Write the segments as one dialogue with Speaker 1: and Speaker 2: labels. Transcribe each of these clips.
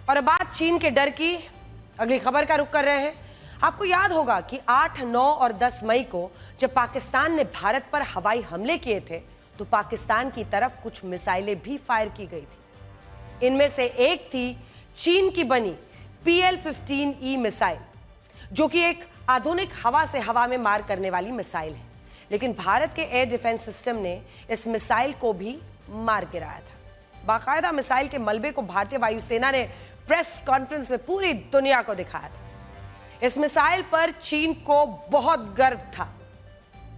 Speaker 1: और अब बात चीन के डर की अगली खबर का रुख कर रहे हैं। आपको याद होगा कि 8, 9 और 10 मई को जब पाकिस्तान ने भारत पर हवाई हमले किए थे तो पाकिस्तान की तरफ कुछ मिसाइलें भी फायर की गई थी। इनमें से एक थी चीन की बनी PL-15E मिसाइल, जो कि एक आधुनिक हवा से हवा में मार करने वाली मिसाइल है। लेकिन भारत के एयर डिफेंस सिस्टम ने इस मिसाइल को भी मार गिराया था। बाकायदा मिसाइल के मलबे को भारतीय वायुसेना ने प्रेस कॉन्फ्रेंस में पूरी दुनिया को दिखाया था। इस मिसाइल पर चीन को बहुत गर्व था,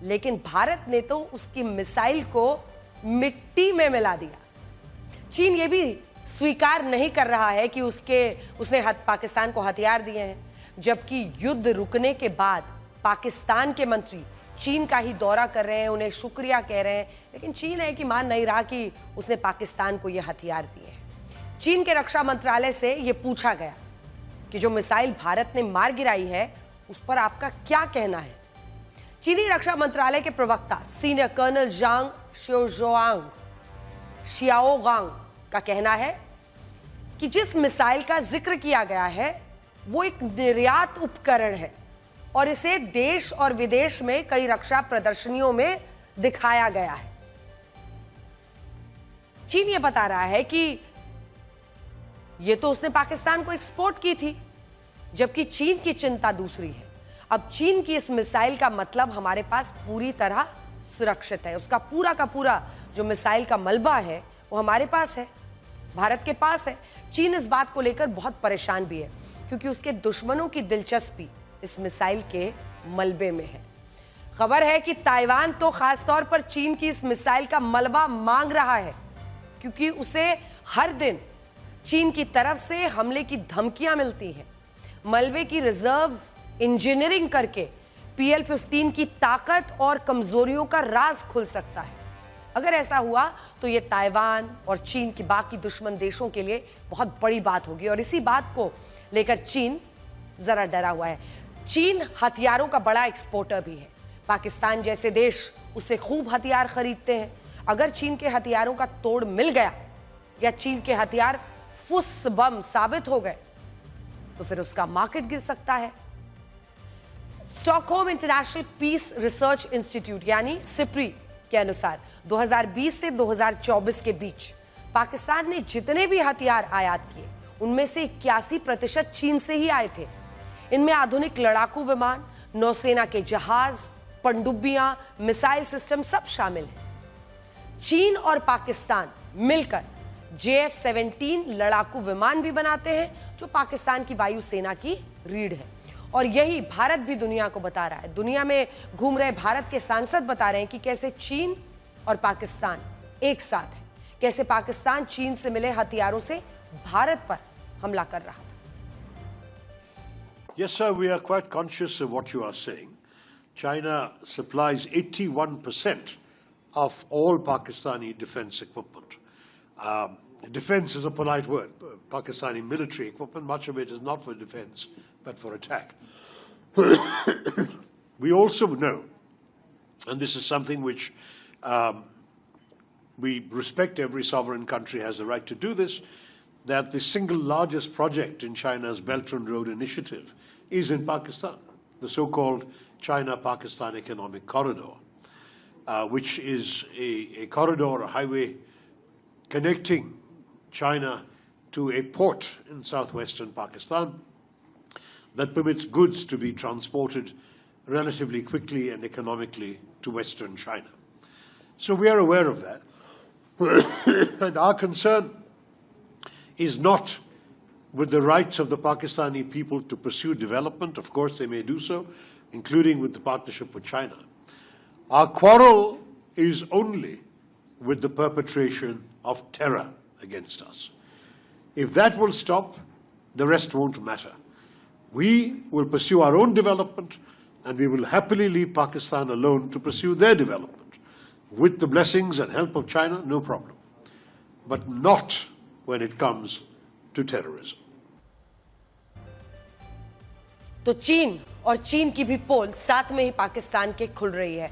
Speaker 1: लेकिन भारत ने तो उसकी मिसाइल को मिट्टी में मिला दिया। चीन ये भी स्वीकार नहीं कर रहा है कि उसने पाकिस्तान को हथियार दिए हैं, जबकि युद्ध रुकने के बाद पाकिस्तान के मंत्री चीन का ही दौरा कर रहे हैं, उन्हें शुक्रिया कह रहे हैं, लेकिन चीन है कि मान नहीं रहा कि उसने पाकिस्तान को यह हथियार दिए हैं। चीन के रक्षा मंत्रालय से यह पूछा गया कि जो मिसाइल भारत ने मार गिराई है उस पर आपका क्या कहना है। चीनी रक्षा मंत्रालय के प्रवक्ता सीनियर कर्नल जांग शियाओगांग का कहना है कि जिस मिसाइल का जिक्र किया गया है वो एक निर्यात उपकरण है और इसे देश और विदेश में कई रक्षा प्रदर्शनियों में दिखाया गया है। चीन ये बता रहा है कि ये तो उसने पाकिस्तान को एक्सपोर्ट की थी, जबकि चीन की चिंता दूसरी है। अब चीन की इस मिसाइल का मतलब हमारे पास पूरी तरह सुरक्षित है। उसका पूरा का पूरा जो मिसाइल का मलबा है वो हमारे पास है, भारत के पास है। चीन इस बात को लेकर बहुत परेशान भी है, क्योंकि उसके दुश्मनों की दिलचस्पी इस मिसाइल के मलबे में है। खबर है कि ताइवान तो खासतौर पर चीन की इस मिसाइल का मलबा मांग रहा है, क्योंकि उसे हर दिन चीन की तरफ से हमले की धमकियां मिलती हैं। मलबे की रिजर्व इंजीनियरिंग करके PL-15 की ताकत और कमजोरियों का राज खुल सकता है। अगर ऐसा हुआ तो यह ताइवान और चीन की बाकी दुश्मन देशों के लिए बहुत बड़ी बात होगी, और इसी बात को लेकर चीन जरा डरा हुआ है। चीन हथियारों का बड़ा एक्सपोर्टर भी है। पाकिस्तान जैसे देश उससे खूब हथियार खरीदते हैं। अगर चीन के हथियारों का तोड़ मिल गया या चीन के हथियार फुस बम साबित हो गए तो फिर उसका मार्केट गिर सकता है। Stockholm International Peace Research Institute यानी सिप्री के अनुसार 2020 से 2024 के बीच पाकिस्तान ने जितने भी हथियार आयात किए उनमें से 81% चीन से ही आए थे। इनमें आधुनिक लड़ाकू विमान, नौसेना के जहाज, पनडुब्बियां, मिसाइल सिस्टम सब शामिल हैं। चीन और पाकिस्तान मिलकर JF-17 लड़ाकू विमान भी बनाते हैं, जो पाकिस्तान की वायुसेना की रीढ़ है। और यही भारत भी दुनिया को बता रहा है। दुनिया में घूम रहे भारत के सांसद बता रहे हैं कि कैसे चीन और पाकिस्तान एक साथ है, कैसे पाकिस्तान चीन से मिले हथियारों से भारत पर हमला कर रहा था।
Speaker 2: Yes, sir, we are quite conscious of what you are saying. China supplies 81% of all Pakistani defense equipment. Defense is a polite word. Pakistani military equipment, much of it is not for defense, but for attack. We also know, and this is something which we respect, every sovereign country has the right to do this, that the single largest project in China's Belt and Road Initiative is in Pakistan, the so-called China-Pakistan Economic Corridor, which is a corridor, a highway connecting China to a port in southwestern Pakistan that permits goods to be transported relatively quickly and economically to western China. So we are aware of that. And our concern is not with the rights of the Pakistani people to pursue development. Of course, they may do so, including with the partnership with China. Our quarrel is only with the perpetration of terror against us. If that will stop, the rest won't matter. We will pursue our own development, and we will happily leave Pakistan alone to pursue their development. With the blessings and help of China, no problem. But not when it comes to terrorism.
Speaker 1: तो चीन और चीन की भी पोल साथ में ही पाकिस्तान के खुल रही है।